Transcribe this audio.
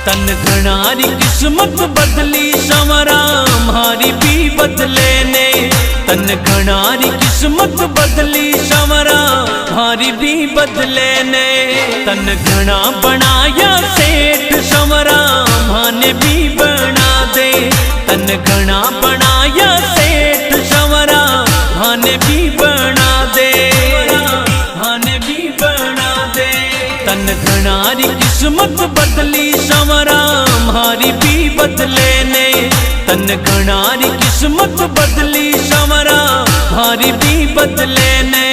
तन घणारी किस्मत बदली संवरा मारी भी बदले ने। तन घणारी किस्मत बदली संवरा मारी भी बदले ने। तन घना बनाया सेठ संवरा माने भी बना दे। तन घना बनाया सेठ संवरा माने भी बना दे। माने भी बना दे। तन घणारी किस्मत बदली संवरा मारी भी बदले ने। तन घणारी किस्मत बदली संवरा मारी भी बदले ने।